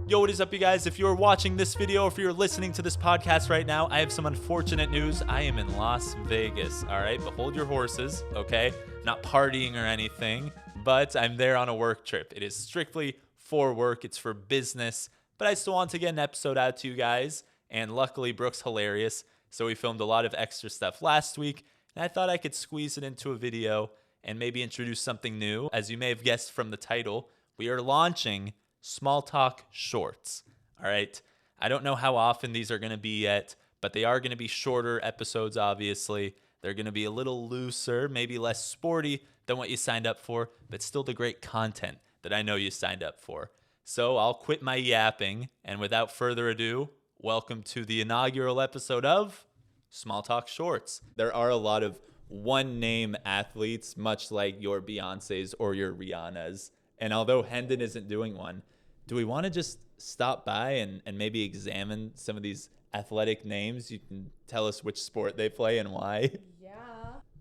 Yo, what is up, you guys? If you're watching this video or if you're listening to this podcast right now, I have some unfortunate news. I am in Las Vegas, all right? But hold your horses, okay? Not partying or anything, but I'm there on a work trip. It is strictly for work. It's for business, but I still want to get an episode out to you guys. And luckily, Brooke's hilarious, so we filmed a lot of extra stuff last week, and I thought I could squeeze it into a video and maybe introduce something new. As you may have guessed from the title, we are launching smallTalk Shorts. All right. I don't know how often these are going to be yet, but they are going to be shorter episodes, obviously. They're going to be a little looser, maybe less sporty than what you signed up for, but still the great content that I know you signed up for. So I'll quit my yapping, and without further ado, welcome to the inaugural episode of smallTalk Shorts. There are a lot of one-name athletes, much like your Beyoncés or your Rihannas. And although Hendon isn't doing one, do we want to just stop by and maybe examine some of these athletic names? You can tell us which sport they play and why. Yeah.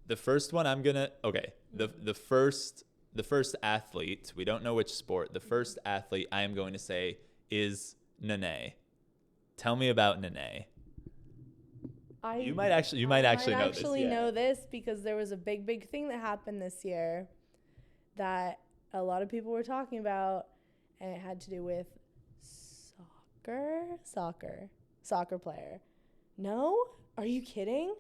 The first one the first athlete, we don't know which sport. The first athlete I am going to say is Nene. Tell me about Nene. You might actually know this because there was a big thing that happened this year that a lot of people were talking about, and it had to do with soccer player. No? Are you kidding?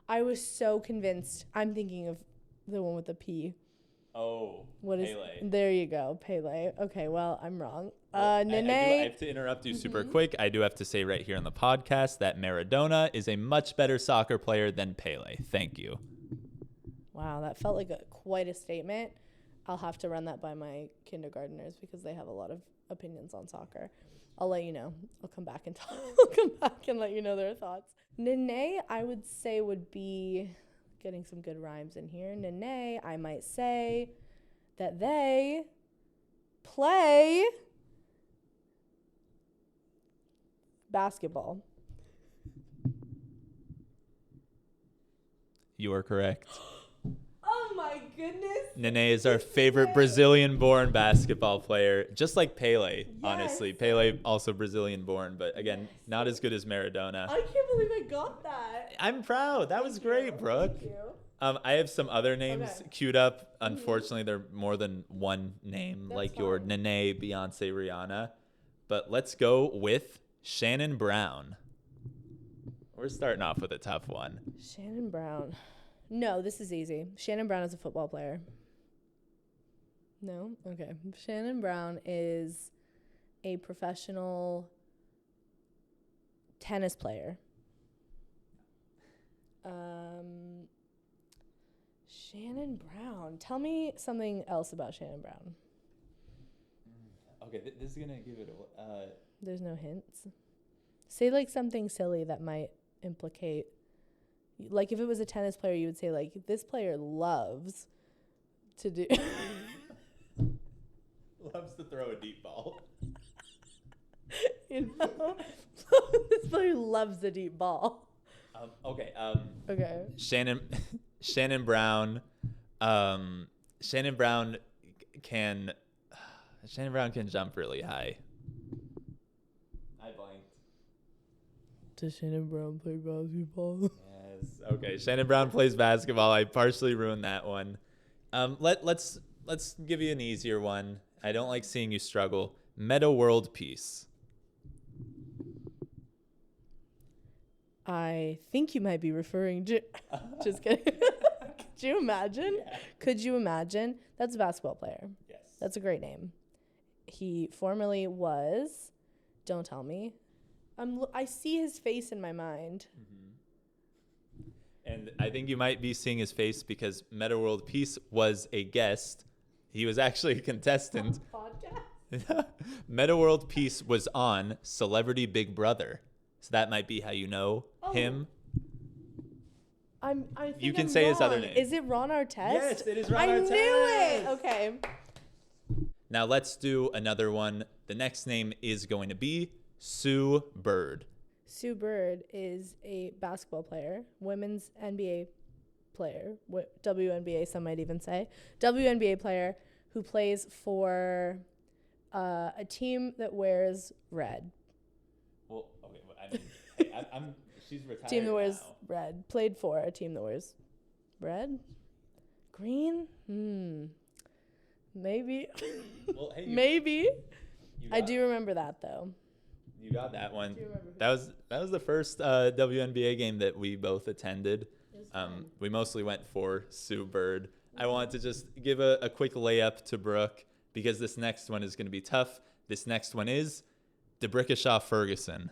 I was so convinced. I'm thinking of the one with the P. Oh, Pele. There you go, Pele. Okay, well, I'm wrong. Nene. I have to interrupt you super quick. I do have to say right here on the podcast that Maradona is a much better soccer player than Pele. Thank you. Wow, that felt like quite a statement. I'll have to run that by my kindergartners because they have a lot of opinions on soccer. I'll let you know. I'll come back and let you know their thoughts. Nene, I would say, would be getting some good rhymes in here. Nene, I might say that they play basketball. You are correct. Oh my goodness. Nene is our favorite Brazilian-born basketball player, just like Pele, Yes. honestly. Pele also Brazilian-born, but again, not as good as Maradona. I can't believe I got that. I'm proud. That was great, Brooke. Thank you. I have some other names Okay. queued up. Unfortunately, they're more than one name, That's like your fine. Nene, Beyonce, Rihanna. But let's go with Shannon Brown. We're starting off with a tough one. Shannon Brown. No, this is easy. Shannon Brown is a football player. No? Okay. Shannon Brown is a professional tennis player. Shannon Brown. Tell me something else about Shannon Brown. Okay, this is going to give it a... There's no hints. Say like something silly that might implicate... Like if it was a tennis player, you would say like, this player loves to do... Loves to throw a deep ball. You know? This player loves the deep ball. Okay. Okay. Shannon Brown. Shannon Brown can jump really high. I blanked. Does Shannon Brown play basketball? Yes. Okay. Shannon Brown plays basketball. I partially ruined that one. Let's give you an easier one. I don't like seeing you struggle. Meta World Peace. I think you might be referring to... Just kidding. Could you imagine? Yeah. Could you imagine? That's a basketball player. Yes. That's a great name. He formerly was... Don't tell me. I see his face in my mind. And I think you might be seeing his face because Meta World Peace was a guest. He was actually a contestant. Podcast? Meta World Peace was on Celebrity Big Brother. So that might be how you know him. I think You can I'm say his other wrong. name. Is it Ron Artest? Yes, it is Ron I Artest. knew it. Okay. Now let's do another one. The next name is going to be Sue Bird. Sue Bird is a basketball player, women's NBA player, WNBA some might even say, WNBA player who plays for A team that wears red. Well, okay. Well, I mean, hey, she's retired Team that wears now. red. Played for a team that wears red. Green. Maybe. Well, hey, Maybe. I got do remember that though. You got that one. Do you remember That was the first WNBA game that we both attended. We mostly went for Sue Bird. I want to just give a quick layup to Brooke because this next one is going to be tough. This next one is DeBrickashaw Ferguson.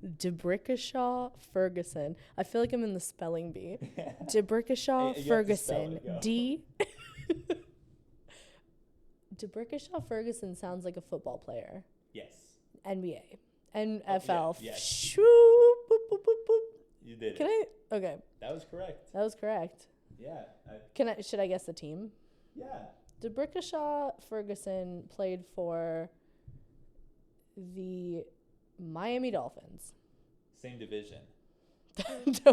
DeBrickashaw Ferguson. I feel like I'm in the spelling bee. DeBrickashaw Hey, Ferguson. D. DeBrickashaw Ferguson sounds like a football player. Yes. NBA. NFL. Yes. Shoo, boop, boop, boop, boop. You did Can it. I? Okay. That was correct. That was correct. Yeah. Should I guess the team? Yeah. DeBrickashaw Ferguson played for the Miami Dolphins. Same division.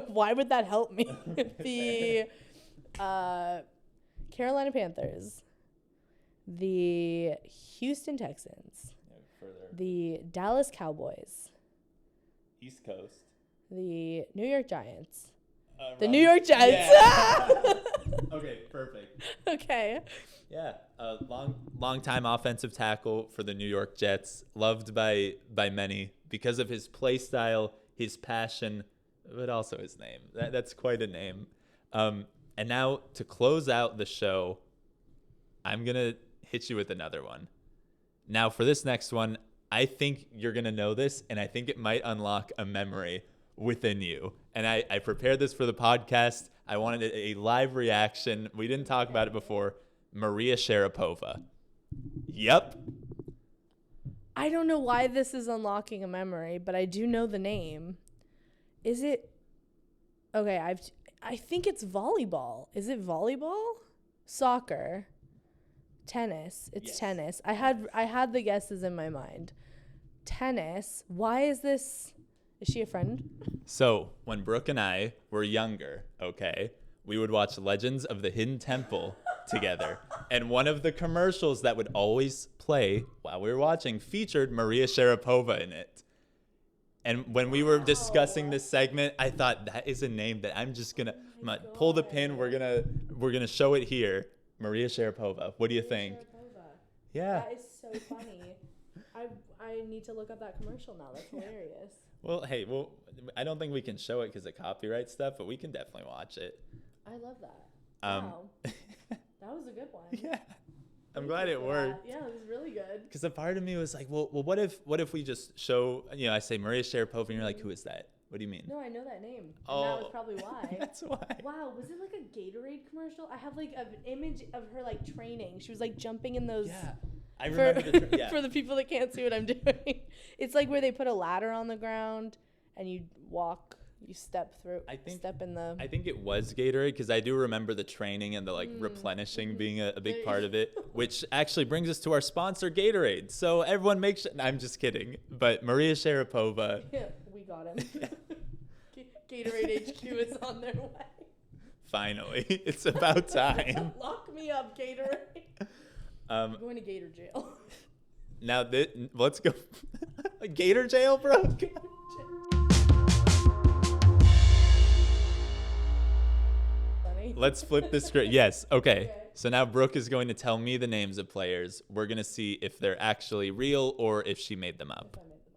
Why would that help me? The Carolina Panthers. The Houston Texans. Further. The Dallas Cowboys. East Coast. The New York Giants. The Right. New York Giants. Yeah. Okay, perfect. Okay. Yeah, long time offensive tackle for the New York Jets, loved by many because of his play style, his passion, but also his name. That's quite a name. And now to close out the show, I'm gonna hit you with another one. Now for this next one, I think you're gonna know this, and I think it might unlock a memory within you. And I prepared this for the podcast. I wanted a live reaction. We didn't talk about it before. Maria Sharapova. Yep. I don't know why this is unlocking a memory, but I do know the name. Is it? Okay, I think it's volleyball. Is it volleyball? Soccer. Tennis. It's Yes. tennis. I had the guesses in my mind. Tennis. Why is this? Is she a friend? So when Brooke and I were younger, okay, we would watch Legends of the Hidden Temple together. And one of the commercials that would always play while we were watching featured Maria Sharapova in it. And when we were discussing this segment, I thought that is a name that I'm gonna pull the pin. We're gonna show it here. Maria Sharapova. What do you think? Sharapova. Yeah. That is so funny. I need to look up that commercial now. That's hilarious. Well, hey, I don't think we can show it because of copyright stuff, but we can definitely watch it. I love that. Wow. That was a good one. Yeah. I'm glad it worked. Yeah, it was really good. Because a part of me was like, well, what if we just show, I say Maria Sharapova, and you're like, who is that? What do you mean? No, I know that name. And Oh. that was probably why. That's why. Wow, was it like a Gatorade commercial? I have like an image of her like training. She was like jumping in those. Yeah. I remember For the people that can't see what I'm doing. It's like where they put a ladder on the ground and you step through. I think it was Gatorade because I do remember the training and the replenishing being a big part of it, which actually brings us to our sponsor, Gatorade. So everyone make sure. I'm just kidding. But Maria Sharapova. Yeah, we got him. Gatorade HQ is on their way. Finally, it's about time. Lock me up, Gatorade. I'm going to Gator jail. Now, let's go. Gator jail, bro? Let's flip the script. Yes. Okay. So now Brooke is going to tell me the names of players. We're going to see if they're actually real or if she made them up.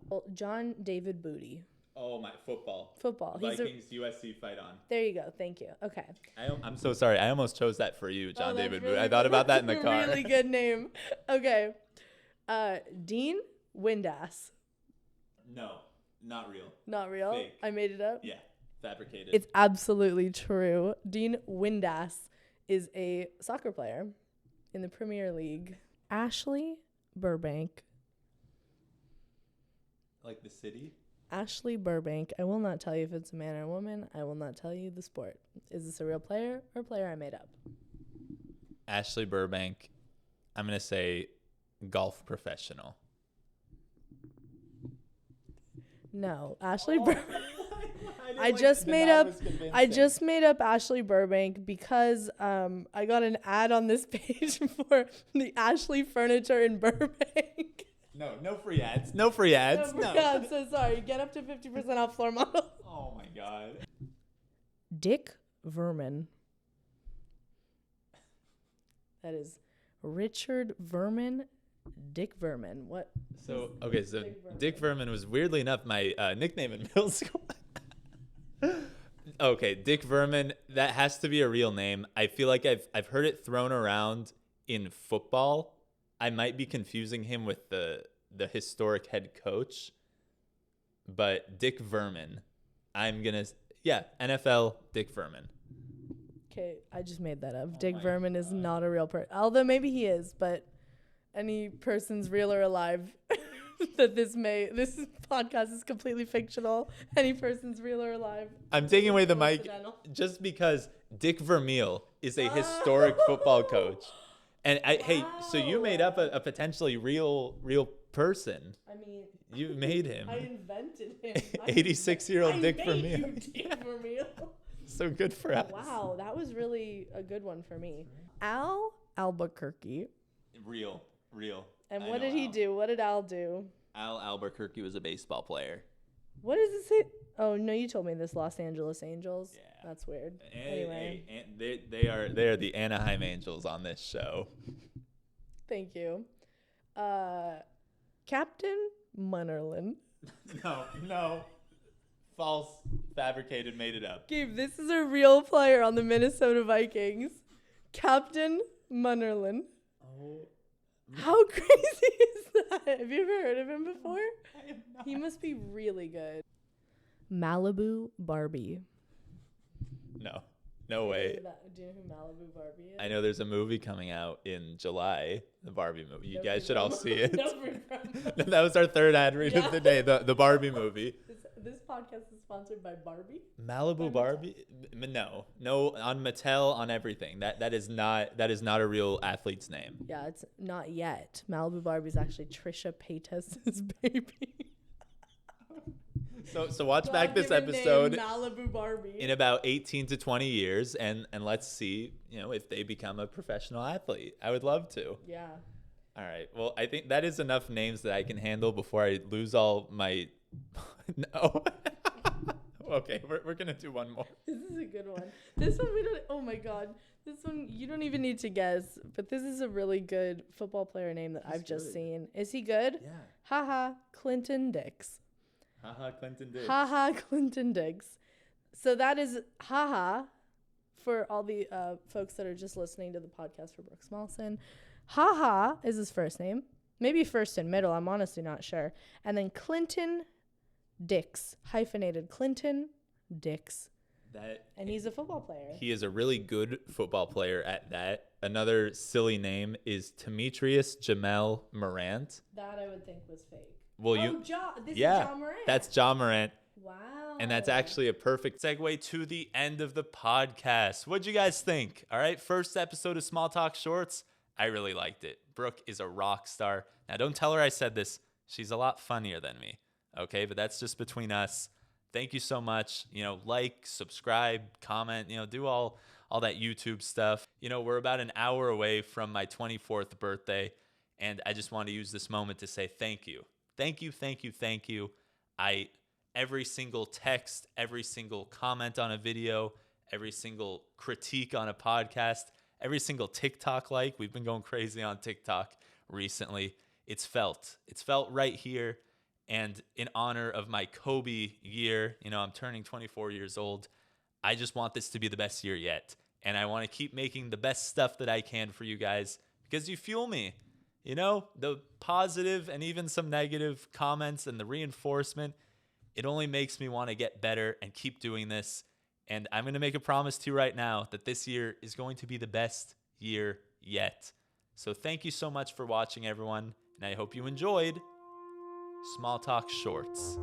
Well, John David Booty. Oh, my football. Vikings USC fight on. There you go. Thank you. Okay. I'm so sorry. I almost chose that for you, John David really Booty. I thought about that in the car. Really good name. Okay. Dean Windass. No, not real. Not real? Fake. I made it up? Yeah. Fabricated. It's absolutely true. Dean Windass is a soccer player in the Premier League. Ashley Burbank. Like the city? Ashley Burbank. I will not tell you if it's a man or a woman. I will not tell you the sport. Is this a real player or a player I made up? Ashley Burbank. I'm going to say golf professional. No. Ashley Burbank. I I just made up Ashley Burbank because I got an ad on this page for the Ashley Furniture in Burbank. No free ads. No free ads. No free ads. So sorry. Get up to 50% off floor model. Oh my God. Dick Vermin. That is Richard Vermin. Dick Vermin. What? So Dick Vermin was weirdly enough my nickname in middle school. Okay, Dick Vermin, that has to be a real name. I feel like I've heard it thrown around in football. I might be confusing him with the historic head coach. But Dick Vermin. NFL Dick Vermin. Okay, I just made that up. Dick Vermin is not a real person. Although maybe he is, but any person's real or alive that this podcast is completely fictional. Any person's real or alive. I'm taking away the mic just because Dick Vermeil is a historic football coach. And so you made up a potentially real person. I mean, you made him. I invented him. 86-year-old Dick Vermeil. Dick Vermeil. So good for us. Wow, that was really a good one for me. Al Albuquerque. Real. And what did he do? What did Al do? Al Albuquerque was a baseball player. What does it say? Oh no, you told me this. Los Angeles Angels. Yeah. That's weird. Anyway, they are the Anaheim Angels on this show. Thank you. Captain Munnerlin. No. False, fabricated, made it up. Gabe, this is a real player on the Minnesota Vikings. Captain Munnerlin. Oh. How crazy is that? Have you ever heard of him before? I have not. He must be really good. Malibu Barbie. No way. Do you know who Malibu Barbie is? I know there's a movie coming out in July, the Barbie movie. You guys should all see it. That was our third ad read of the day, the Barbie movie. This podcast is sponsored by Barbie. Malibu Barbie? No, on Mattel, on everything. That is not a real athlete's name. Yeah, it's not yet. Malibu Barbie is actually Trisha Paytas' baby. So watch back this episode Malibu Barbie in about 18 to 20 years and let's see, if they become a professional athlete. I would love to. Yeah. All right. Well, I think that is enough names that I can handle before I lose all my No. Okay, we're going to do one more. This is a good one. This one oh my God. This one you don't even need to guess, but this is a really good football player name that I've just seen. Is he good? Yeah. Haha, Clinton Dix. Haha, Clinton Dix. Haha, Clinton Dix. So that is haha for all the folks that are just listening to the podcast for Brooke Smallson. Haha is his first name. Maybe first and middle. I'm honestly not sure. And then Clinton Dix, hyphenated Clinton Dix. And he's a football player. He is a really good football player at that. Another silly name is Demetrius Jamel Morant. That I would think was fake. Well, this is Ja Morant. That's Ja Morant. Wow. And that's actually a perfect segue to the end of the podcast. What'd you guys think? All right, first episode of Small Talk Shorts. I really liked it. Brooke is a rock star. Now, don't tell her I said this. She's a lot funnier than me. Okay, but that's just between us. Thank you so much. Like, subscribe, comment, do all that YouTube stuff. We're about an hour away from my 24th birthday, and I just want to use this moment to say thank you. Thank you. Every single text, every single comment on a video, every single critique on a podcast, every single TikTok like. We've been going crazy on TikTok recently. It's felt right here. And in honor of my Kobe year, I'm turning 24 years old. I just want this to be the best year yet. And I want to keep making the best stuff that I can for you guys because you fuel me. The positive and even some negative comments and the reinforcement, it only makes me want to get better and keep doing this. And I'm going to make a promise to you right now that this year is going to be the best year yet. So thank you so much for watching, everyone. And I hope you enjoyed Small Talk Shorts.